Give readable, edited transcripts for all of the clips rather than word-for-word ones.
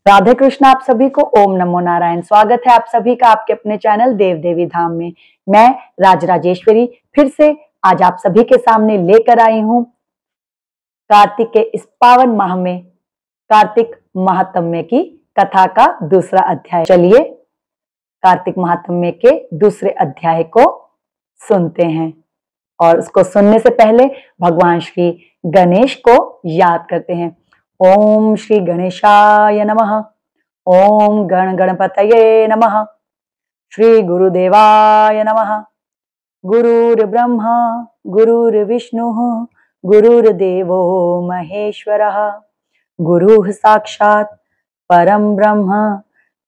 राधे कृष्ण। आप सभी को ओम नमो नारायण। स्वागत है आप सभी का आपके अपने चैनल देव देवी धाम में। मैं राजराजेश्वरी फिर से आज आप सभी के सामने लेकर आई हूं कार्तिक के इस पावन माह में कार्तिक महात्म्य की कथा का दूसरा अध्याय। चलिए कार्तिक महात्म्य के दूसरे अध्याय को सुनते हैं और उसको सुनने से पहले भगवान श्री गणेश को याद करते हैं। ओम श्री गणेशाय नमः। ओम गण गणपतये नमः। श्री गुरुदेवाय नमः। गुरुर्ब्रह्मा गुरुर्विष्णुः गुरुर्देवो महेश्वरः गुरुः साक्षात् परं ब्रह्म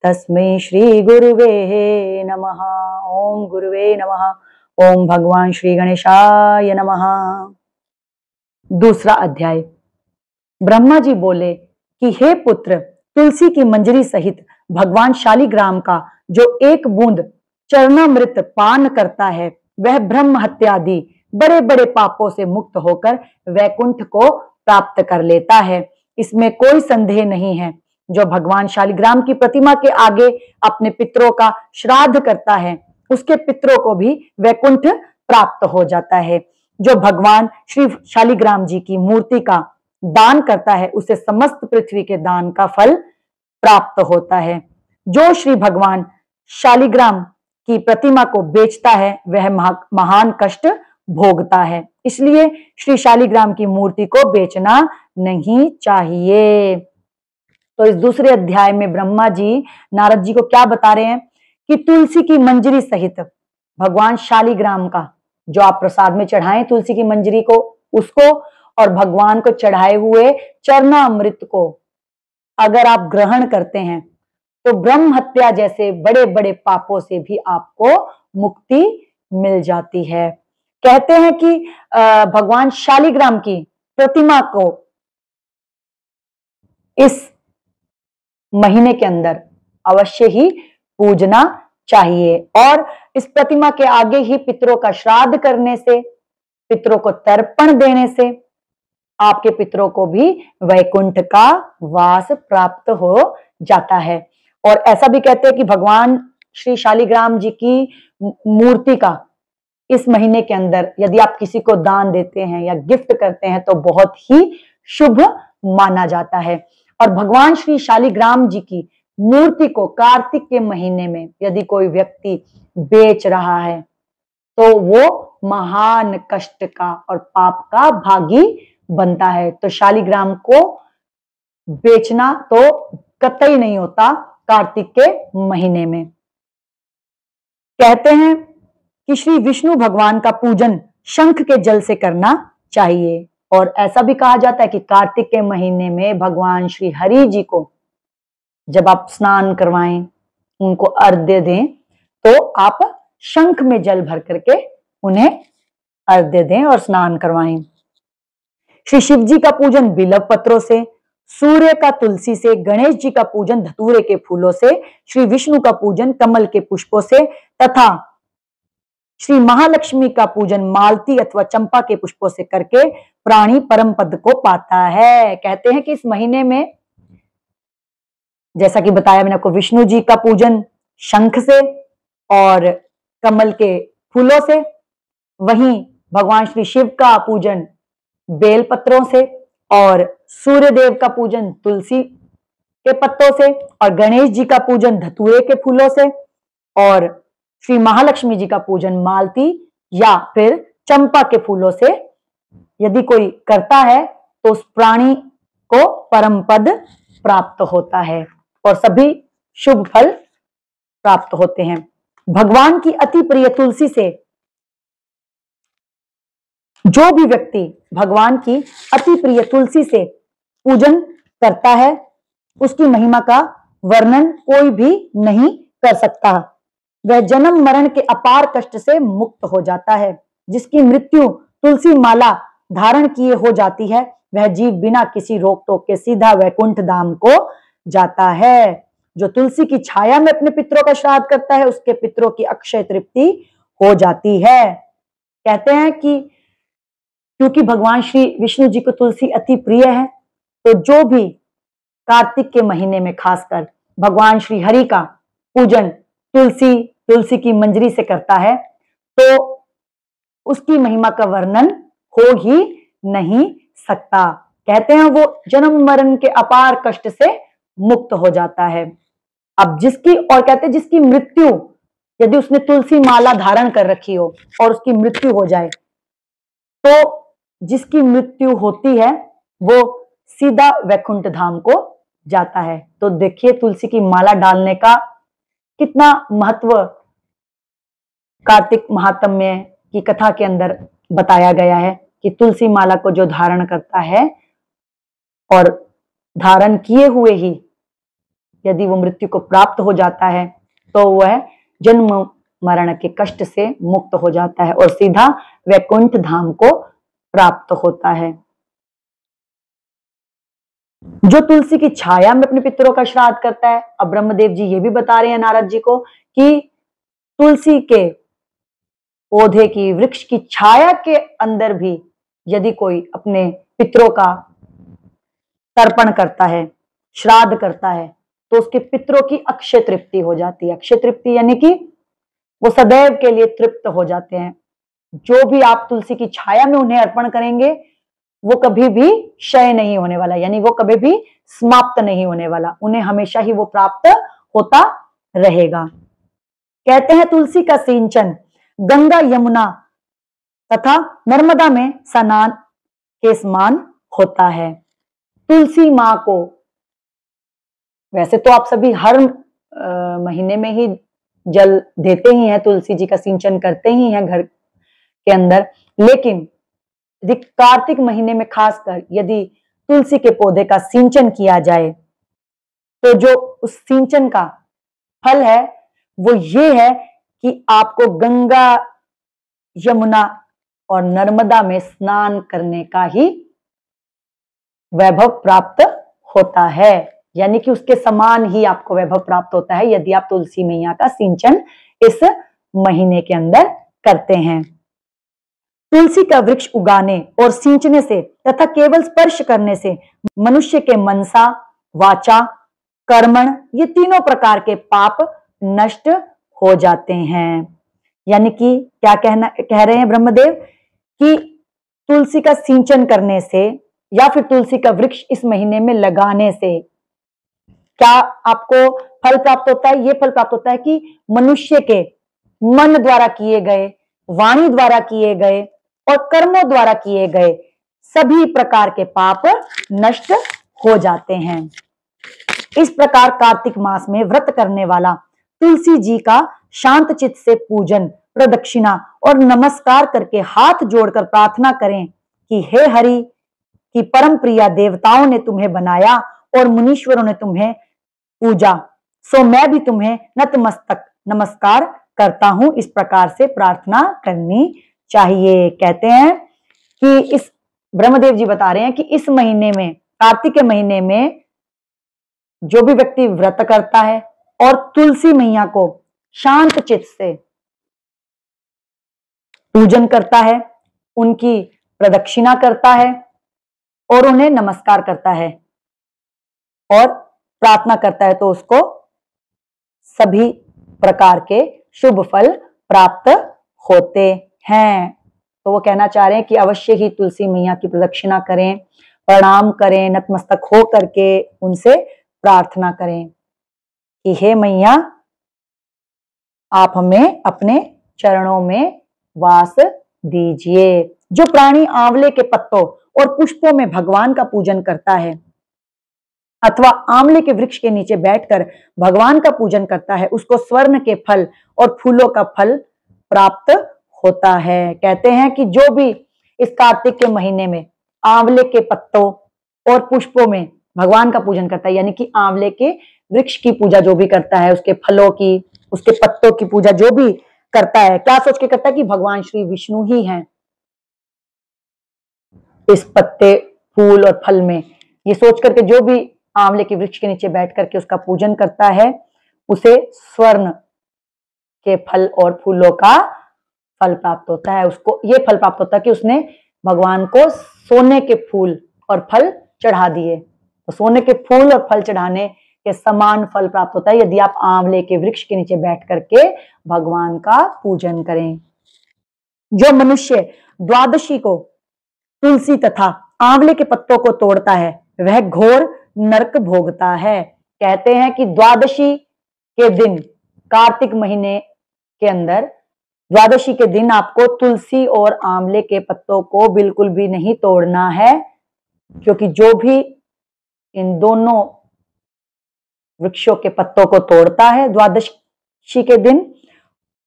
तस्मै श्री गुरुवे नमः। ओम गुरुवे नमः। ओम भगवान श्री गणेशाय नमः। दूसरा अध्याय। ब्रह्मा जी बोले कि हे पुत्र, तुलसी की मंजरी सहित भगवान शालिग्राम का जो एक बूंद चरणामृत पान करता है वह ब्रह्म हत्यादि बड़े बड़े पापों से मुक्त होकर वैकुंठ को प्राप्त कर लेता है। इसमें कोई संदेह नहीं है। जो भगवान शालिग्राम की प्रतिमा के आगे अपने पितरों का श्राद्ध करता है उसके पितरों को भी वैकुंठ प्राप्त हो जाता है। जो भगवान श्री शालिग्राम जी की मूर्ति का दान करता है उसे समस्त पृथ्वी के दान का फल प्राप्त होता है। जो श्री भगवान शालिग्राम की प्रतिमा को बेचता है वह महान कष्ट भोगता है। इसलिए श्री शालिग्राम की मूर्ति को बेचना नहीं चाहिए। तो इस दूसरे अध्याय में ब्रह्मा जी नारद जी को क्या बता रहे हैं कि तुलसी की मंजरी सहित भगवान शालिग्राम का जो आप प्रसाद में चढ़ाएं तुलसी की मंजरी को, उसको और भगवान को चढ़ाए हुए चरणामृत को अगर आप ग्रहण करते हैं तो ब्रह्म हत्या जैसे बड़े बड़े पापों से भी आपको मुक्ति मिल जाती है। कहते हैं कि भगवान शालिग्राम की प्रतिमा को इस महीने के अंदर अवश्य ही पूजना चाहिए और इस प्रतिमा के आगे ही पितरों का श्राद्ध करने से, पितरों को तर्पण देने से आपके पितरों को भी वैकुंठ का वास प्राप्त हो जाता है। और ऐसा भी कहते हैं कि भगवान श्री शालिग्राम जी की मूर्ति का इस महीने के अंदर यदि आप किसी को दान देते हैं या गिफ्ट करते हैं तो बहुत ही शुभ माना जाता है। और भगवान श्री शालिग्राम जी की मूर्ति को कार्तिक के महीने में यदि कोई व्यक्ति बेच रहा है तो वो महान कष्ट का और पाप का भागी बनता है। तो शालिग्राम को बेचना तो कतई नहीं होता कार्तिक के महीने में। कहते हैं कि श्री विष्णु भगवान का पूजन शंख के जल से करना चाहिए और ऐसा भी कहा जाता है कि कार्तिक के महीने में भगवान श्री हरि जी को जब आप स्नान करवाएं, उनको अर्घ्य दें तो आप शंख में जल भर करके उन्हें अर्घ्य दें और स्नान करवाएं। श्री शिव जी का पूजन बिल्व पत्रों से, सूर्य का तुलसी से, गणेश जी का पूजन धतूरे के फूलों से, श्री विष्णु का पूजन कमल के पुष्पों से तथा श्री महालक्ष्मी का पूजन मालती अथवा चंपा के पुष्पों से करके प्राणी परम पद को पाता है। कहते हैं कि इस महीने में जैसा कि बताया मैंने आपको, विष्णु जी का पूजन शंख से और कमल के फूलों से, वहीं भगवान श्री शिव का पूजन बेल पत्रों से और सूर्य देव का पूजन तुलसी के पत्तों से और गणेश जी का पूजन धतूरे के फूलों से और श्री महालक्ष्मी जी का पूजन मालती या फिर चंपा के फूलों से यदि कोई करता है तो उस प्राणी को परम पद प्राप्त होता है और सभी शुभ फल प्राप्त होते हैं। भगवान की अति प्रिय तुलसी से जो भी व्यक्ति भगवान की अति प्रिय तुलसी से पूजन करता है उसकी महिमा का वर्णन कोई भी नहीं कर सकता। वह जन्म मरण के अपार कष्ट से मुक्त हो जाता है। जिसकी मृत्यु तुलसी माला धारण किए हो जाती है वह जीव बिना किसी रोक टोक के सीधा वैकुंठ धाम को जाता है। जो तुलसी की छाया में अपने पितरों का श्राद्ध करता है उसके पितरों की अक्षय तृप्ति हो जाती है। कहते हैं कि क्योंकि भगवान श्री विष्णु जी को तुलसी अति प्रिय है तो जो भी कार्तिक के महीने में खासकर भगवान श्री हरि का पूजन तुलसी की मंजरी से करता है तो उसकी महिमा का वर्णन हो ही नहीं सकता। कहते हैं वो जन्म मरण के अपार कष्ट से मुक्त हो जाता है। अब कहते हैं जिसकी मृत्यु, यदि उसने तुलसी माला धारण कर रखी हो और उसकी मृत्यु हो जाए तो जिसकी मृत्यु होती है वो सीधा वैकुंठ धाम को जाता है। तो देखिए तुलसी की माला डालने का कितना महत्व कार्तिक महात्म्य की कथा के अंदर बताया गया है कि तुलसी माला को जो धारण करता है और धारण किए हुए ही यदि वो मृत्यु को प्राप्त हो जाता है तो वह जन्म मरण के कष्ट से मुक्त हो जाता है और सीधा वैकुंठ धाम को प्राप्त होता है। जो तुलसी की छाया में अपने पितरों का श्राद्ध करता है, अब ब्रह्मदेव जी ये भी बता रहे हैं नारद जी को कि तुलसी के पौधे की, वृक्ष की छाया के अंदर भी यदि कोई अपने पितरों का तर्पण करता है, श्राद्ध करता है, तो उसके पितरों की अक्षय तृप्ति हो जाती है। अक्षय तृप्ति यानी कि वो सदैव के लिए तृप्त हो जाते हैं। जो भी आप तुलसी की छाया में उन्हें अर्पण करेंगे वो कभी भी क्षय नहीं होने वाला, यानी वो कभी भी समाप्त नहीं होने वाला, उन्हें हमेशा ही वो प्राप्त होता रहेगा। कहते हैं तुलसी का सिंचन गंगा यमुना तथा नर्मदा में स्नान के समान होता है। तुलसी माँ को वैसे तो आप सभी हर महीने में ही जल देते ही हैं, तुलसी जी का सिंचन करते ही हैं घर के अंदर, लेकिन यदि कार्तिक महीने में खासकर यदि तुलसी के पौधे का सिंचन किया जाए तो जो उस सिंचन का फल है वो ये है कि आपको गंगा यमुना और नर्मदा में स्नान करने का ही वैभव प्राप्त होता है, यानी कि उसके समान ही आपको वैभव प्राप्त होता है यदि आप तुलसी मैया का सिंचन इस महीने के अंदर करते हैं। तुलसी का वृक्ष उगाने और सिंचने से तथा केवल स्पर्श करने से मनुष्य के मनसा, वाचा, कर्मण ये तीनों प्रकार के पाप नष्ट हो जाते हैं। यानी कि क्या कह रहे हैं ब्रह्मदेव कि तुलसी का सिंचन करने से या फिर तुलसी का वृक्ष इस महीने में लगाने से क्या आपको फल प्राप्त होता है? ये फल प्राप्त होता है कि मनुष्य के मन द्वारा किए गए, वाणी द्वारा किए गए और कर्मों द्वारा किए गए सभी प्रकार के पाप नष्ट हो जाते हैं। इस प्रकार कार्तिक मास में व्रत करने वाला तुलसी जी का शांत चित्त से पूजन, प्रदक्षिणा और नमस्कार करके हाथ जोड़कर प्रार्थना करें कि हे हरि की परम प्रिया देवताओं ने तुम्हें बनाया और मुनीश्वरों ने तुम्हें पूजा, सो मैं भी तुम्हें नतमस्तक नमस्कार करता हूं। इस प्रकार से प्रार्थना करनी चाहिए। कहते हैं कि इस ब्रह्मदेव जी बता रहे हैं कि इस महीने में, कार्तिक के महीने में जो भी व्यक्ति व्रत करता है और तुलसी मैया को शांत चित्त से पूजन करता है, उनकी प्रदक्षिणा करता है और उन्हें नमस्कार करता है और प्रार्थना करता है तो उसको सभी प्रकार के शुभ फल प्राप्त होते हैं। तो वो कहना चाह रहे हैं कि अवश्य ही तुलसी मैया की प्रदक्षिणा करें, प्रणाम करें, नतमस्तक हो करके उनसे प्रार्थना करें कि हे मैया आप हमें अपने चरणों में वास दीजिए। जो प्राणी आंवले के पत्तों और पुष्पों में भगवान का पूजन करता है अथवा आंवले के वृक्ष के नीचे बैठकर भगवान का पूजन करता है उसको स्वर्ण के फल और फूलों का फल प्राप्त होता है। कहते हैं कि जो भी इस कार्तिक के महीने में आंवले के पत्तों और पुष्पों में भगवान का पूजन करता है, यानी कि आंवले के वृक्ष की पूजा जो भी करता है, उसके फलों की, उसके पत्तों की पूजा जो भी करता है, क्या सोच के करता है कि भगवान श्री विष्णु ही हैं इस पत्ते, फूल और फल में, ये सोच करके जो भी आंवले के वृक्ष के नीचे बैठ करके उसका पूजन करता है उसे स्वर्ण के फल और फूलों का फल प्राप्त होता है। उसको ये फल प्राप्त होता है कि उसने भगवान को सोने के फूल और फल चढ़ा दिए। तो सोने के फूल और फल चढ़ाने के समान फल प्राप्त होता है यदि आप आंवले के वृक्ष के नीचे बैठ करके भगवान का पूजन करें। जो मनुष्य द्वादशी को तुलसी तथा आंवले के पत्तों को तोड़ता है वह घोर नरक भोगता है। कहते हैं कि द्वादशी के दिन, कार्तिक महीने के अंदर द्वादशी के दिन आपको तुलसी और आंवले के पत्तों को बिल्कुल भी नहीं तोड़ना है, क्योंकि जो भी इन दोनों वृक्षों के पत्तों को तोड़ता है द्वादशी के दिन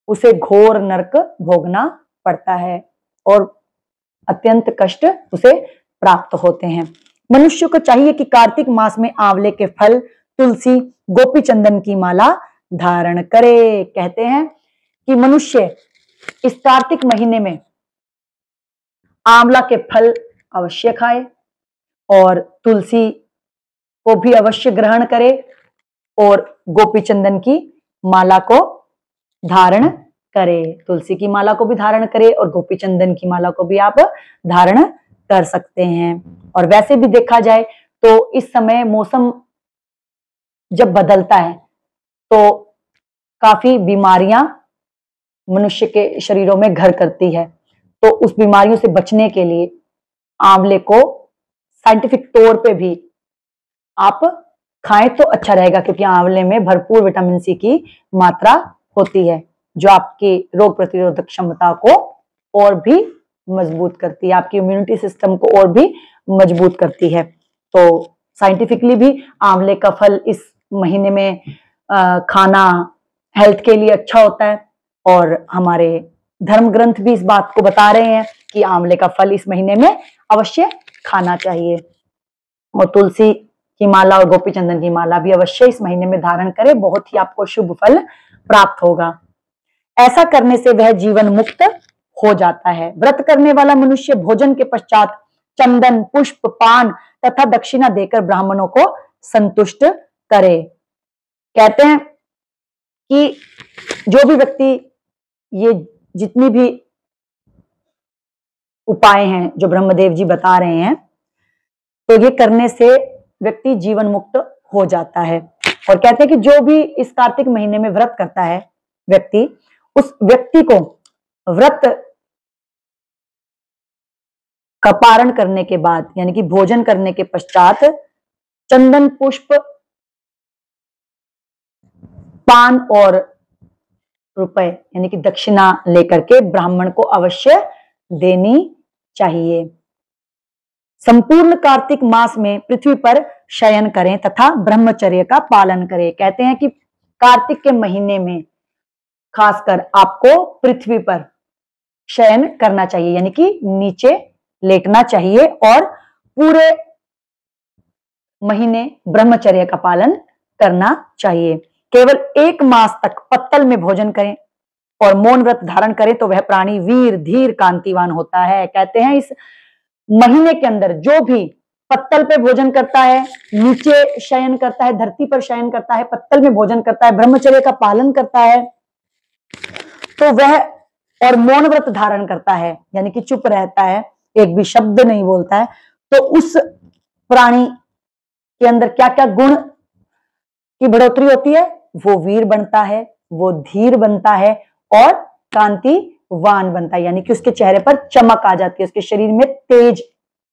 उसे घोर नरक भोगना पड़ता है और अत्यंत कष्ट उसे प्राप्त होते हैं। मनुष्य को चाहिए कि कार्तिक मास में आंवले के फल, तुलसी, गोपी चंदन की माला धारण करे। कहते हैं कि मनुष्य इस कार्तिक महीने में आंवला के फल अवश्य खाए और तुलसी को भी अवश्य ग्रहण करे और गोपी चंदन की माला को धारण करे। तुलसी की माला को भी धारण करे और गोपी चंदन की माला को भी आप धारण कर सकते हैं। और वैसे भी देखा जाए तो इस समय मौसम जब बदलता है तो काफी बीमारियां मनुष्य के शरीरों में घर करती है, तो उस बीमारियों से बचने के लिए आंवले को साइंटिफिक तौर पे भी आप खाएं तो अच्छा रहेगा, क्योंकि आंवले में भरपूर विटामिन सी की मात्रा होती है जो आपकी रोग प्रतिरोधक क्षमता को और भी मजबूत करती है, आपकी इम्यूनिटी सिस्टम को और भी मजबूत करती है। तो साइंटिफिकली भी आंवले का फल इस महीने में खाना हेल्थ के लिए अच्छा होता है और हमारे धर्म ग्रंथ भी इस बात को बता रहे हैं कि आंवले का फल इस महीने में अवश्य खाना चाहिए। और तुलसी की माला और गोपी चंदन की माला भी अवश्य इस महीने में धारण करें, बहुत ही आपको शुभ फल प्राप्त होगा। ऐसा करने से वह जीवन मुक्त हो जाता है। व्रत करने वाला मनुष्य भोजन के पश्चात चंदन, पुष्प, पान तथा दक्षिणा देकर ब्राह्मणों को संतुष्ट करे। कहते हैं कि जो भी व्यक्ति ये जितनी भी उपाय हैं जो ब्रह्मदेव जी बता रहे हैं, तो ये करने से व्यक्ति जीवन मुक्त हो जाता है। और कहते हैं कि जो भी इस कार्तिक महीने में व्रत करता है व्यक्ति, उस व्यक्ति को व्रत का पारण करने के बाद यानी कि भोजन करने के पश्चात चंदन, पुष्प, पान और रुपए यानी कि दक्षिणा लेकर के ब्राह्मण को अवश्य देनी चाहिए। संपूर्ण कार्तिक मास में पृथ्वी पर शयन करें तथा ब्रह्मचर्य का पालन करें। कहते हैं कि कार्तिक के महीने में खासकर आपको पृथ्वी पर शयन करना चाहिए, यानी कि नीचे लेटना चाहिए और पूरे महीने ब्रह्मचर्य का पालन करना चाहिए। केवल 1 मास तक पत्तल में भोजन करें और मौन व्रत धारण करें तो वह प्राणी वीर, धीर, कांतिवान होता है। कहते हैं इस महीने के अंदर जो भी पत्तल पे भोजन करता है, नीचे शयन करता है, धरती पर शयन करता है, पत्तल में भोजन करता है, ब्रह्मचर्य का पालन करता है, तो वह और मौन व्रत धारण करता है यानी कि चुप रहता है, एक भी शब्द नहीं बोलता है, तो उस प्राणी के अंदर क्या क्या गुण की बढ़ोतरी होती है? वो वीर बनता है, वो धीर बनता है और कांतिवान बनता है, यानी कि उसके चेहरे पर चमक आ जाती है, उसके शरीर में तेज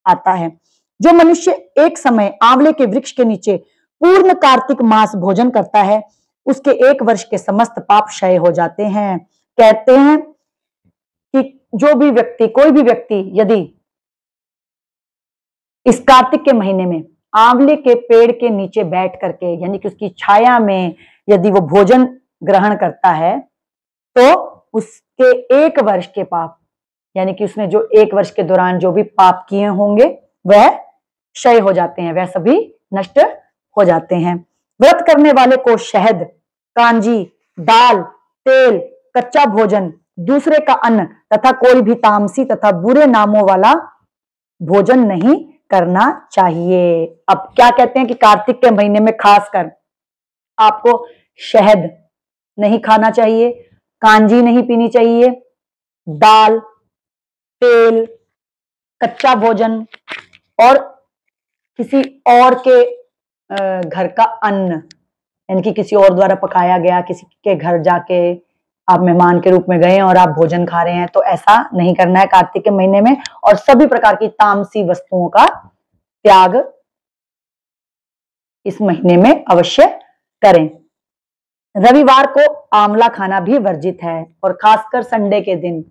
आता है। जो मनुष्य एक समय आंवले के वृक्ष के नीचे पूर्ण कार्तिक मास भोजन करता है उसके 1 वर्ष के समस्त पाप क्षय हो जाते हैं। कहते हैं कि जो भी व्यक्ति, कोई भी व्यक्ति यदि इस कार्तिक के महीने में आंवले के पेड़ के नीचे बैठ करके यानी कि उसकी छाया में यदि वो भोजन ग्रहण करता है तो उसके 1 वर्ष के पाप यानी कि उसने जो 1 वर्ष के दौरान जो भी पाप किए होंगे वह क्षय हो जाते हैं, वह सभी नष्ट हो जाते हैं। व्रत करने वाले को शहद, कांजी, दाल, तेल, कच्चा भोजन, दूसरे का अन्न तथा कोई भी तामसी तथा बुरे नामों वाला भोजन नहीं करना चाहिए। अब क्या कहते हैं कि कार्तिक के महीने में खासकर आपको शहद नहीं खाना चाहिए, कांजी नहीं पीनी चाहिए, दाल, तेल, कच्चा भोजन और किसी और के घर का अन्न, यानी कि किसी और द्वारा पकाया गया, किसी के घर जाके आप मेहमान के रूप में गए और आप भोजन खा रहे हैं, तो ऐसा नहीं करना है कार्तिक के महीने में। और सभी प्रकार की तामसी वस्तुओं का त्याग इस महीने में अवश्य करें। रविवार को आंवला खाना भी वर्जित है, और खासकर संडे के दिन,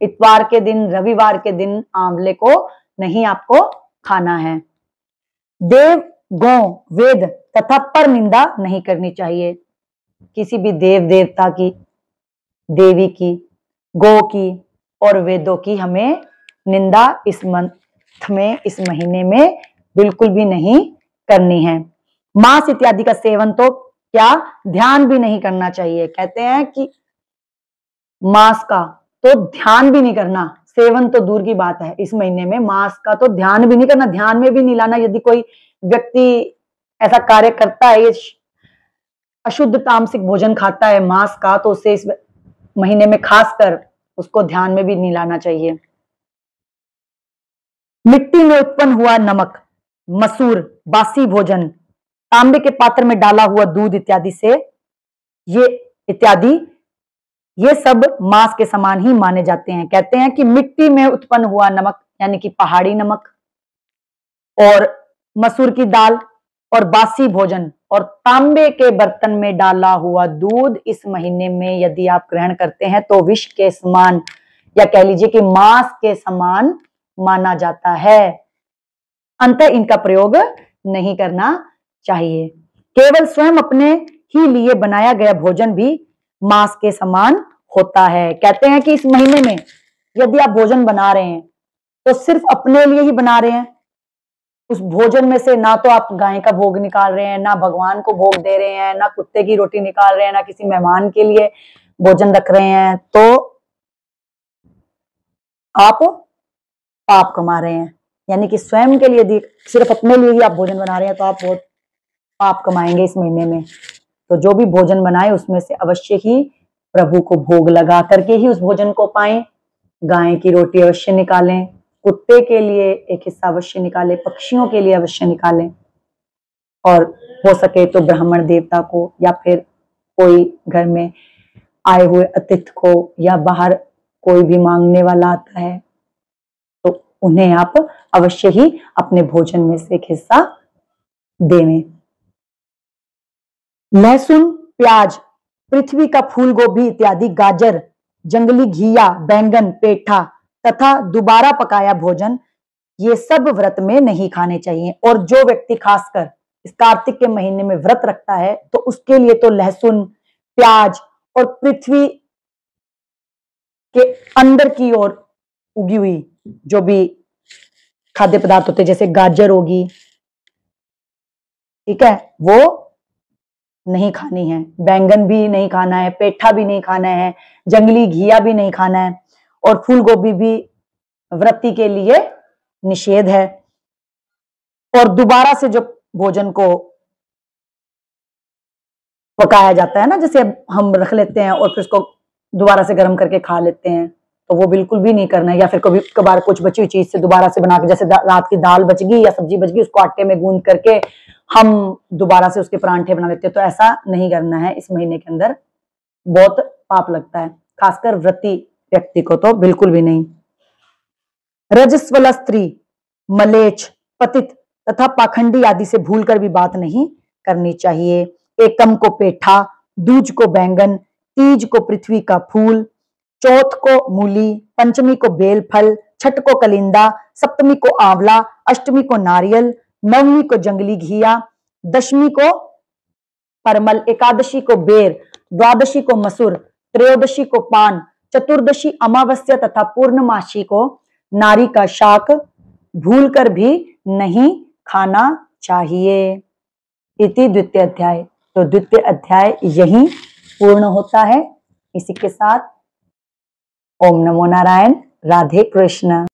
इतवार के दिन, रविवार के दिन आंवले को नहीं आपको खाना है। देव, गौ, वेद तथा पर निंदा नहीं करनी चाहिए। किसी भी देव देवता की, देवी की, गौ की और वेदों की हमें निंदा इस मंथ में, इस महीने में बिल्कुल भी नहीं करनी है। मांस इत्यादि का सेवन तो क्या ध्यान भी नहीं करना चाहिए। कहते हैं कि मांस का तो ध्यान भी नहीं करना, सेवन तो दूर की बात है, इस महीने में मांस का तो ध्यान भी नहीं करना, ध्यान में भी नहीं लाना। यदि कोई व्यक्ति ऐसा कार्य करता है, ये अशुद्ध तामसिक भोजन खाता है मांस का, तो उसे इस महीने में खासकर उसको ध्यान में भी नहीं लाना चाहिए। मिट्टी में उत्पन्न हुआ नमक, मसूर, बासी भोजन, तांबे के पात्र में डाला हुआ दूध इत्यादि से ये सब मांस के समान ही माने जाते हैं। कहते हैं कि मिट्टी में उत्पन्न हुआ नमक, यानी कि पहाड़ी नमक, और मसूर की दाल और बासी भोजन और तांबे के बर्तन में डाला हुआ दूध इस महीने में यदि आप ग्रहण करते हैं तो विष के समान, या कह लीजिए कि मांस के समान माना जाता है। अंततः इनका प्रयोग नहीं करना चाहिए। केवल स्वयं अपने ही लिए बनाया गया भोजन भी मांस के समान होता है। कहते हैं कि इस महीने में यदि आप भोजन बना रहे हैं तो सिर्फ अपने लिए ही बना रहे हैं। उस भोजन में से ना तो आप गाय का भोग निकाल रहे हैं, ना भगवान को भोग दे रहे हैं, ना कुत्ते की रोटी निकाल रहे हैं, ना किसी मेहमान के लिए भोजन रख रहे हैं, तो आप पाप कमा रहे हैं। यानी कि स्वयं के लिए यदि सिर्फ अपने लिए ही आप भोजन बना रहे हैं तो आप बहुत पाप कमाएंगे इस महीने में। तो जो भी भोजन बनाए उसमें से अवश्य ही प्रभु को भोग लगा करके ही उस भोजन को पाएं। गाय की रोटी अवश्य निकालें, कुत्ते के लिए एक हिस्सा अवश्य निकालें, पक्षियों के लिए अवश्य निकालें, और हो सके तो ब्राह्मण देवता को, या फिर कोई घर में आए हुए अतिथि को, या बाहर कोई भी मांगने वाला आता है तो उन्हें आप अवश्य ही अपने भोजन में से एक हिस्सा देवें। लहसुन, प्याज, पृथ्वी का फूल गोभी इत्यादि, गाजर, जंगली घिया, बैंगन, पेठा तथा दोबारा पकाया भोजन, ये सब व्रत में नहीं खाने चाहिए। और जो व्यक्ति खासकर इस कार्तिक के महीने में व्रत रखता है तो उसके लिए तो लहसुन, प्याज और पृथ्वी के अंदर की ओर उगी हुई जो भी खाद्य पदार्थ होते हैं, जैसे गाजर होगी, ठीक है, वो नहीं खानी है, बैंगन भी नहीं खाना है, पेठा भी नहीं खाना है, जंगली घिया भी नहीं खाना है, और फूल गोभी भी व्रती के लिए निषेध है। और दोबारा से जो भोजन को पकाया जाता है ना, जैसे हम रख लेते हैं और फिर उसको दोबारा से गर्म करके खा लेते हैं, तो वो बिल्कुल भी नहीं करना है। या फिर कभी कभार कुछ बची हुई चीज से दोबारा से बना के, जैसे रात की दाल बच गई या सब्जी बच गई, उसको आटे में गूंद करके हम दोबारा से उसके परांठे बना लेते हैं, तो ऐसा नहीं करना है। इस महीने के अंदर बहुत पाप लगता है, खासकर व्रती व्यक्ति को तो बिल्कुल भी नहीं। रजस्वला स्त्री, मलेच्छ, पतित तथा पाखंडी आदि से भूलकर भी बात नहीं करनी चाहिए। एकम को पेठा, दूज को बैंगन, तीज को पृथ्वी का फूल, चौथ को मूली, पंचमी को बेल फल, छठ को कलिंदा, सप्तमी को आंवला, अष्टमी को नारियल, नवमी को जंगली घिया, दशमी को परमल, एकादशी को बेर, द्वादशी को मसूर, त्रयोदशी को पान, चतुर्दशी अमावस्या तथा पूर्णमासी को नारी का शाक भूलकर भी नहीं खाना चाहिए। इति द्वितीय अध्याय। तो द्वितीय अध्याय यहीं पूर्ण होता है। इसी के साथ ओम नमो नारायण, राधे कृष्ण।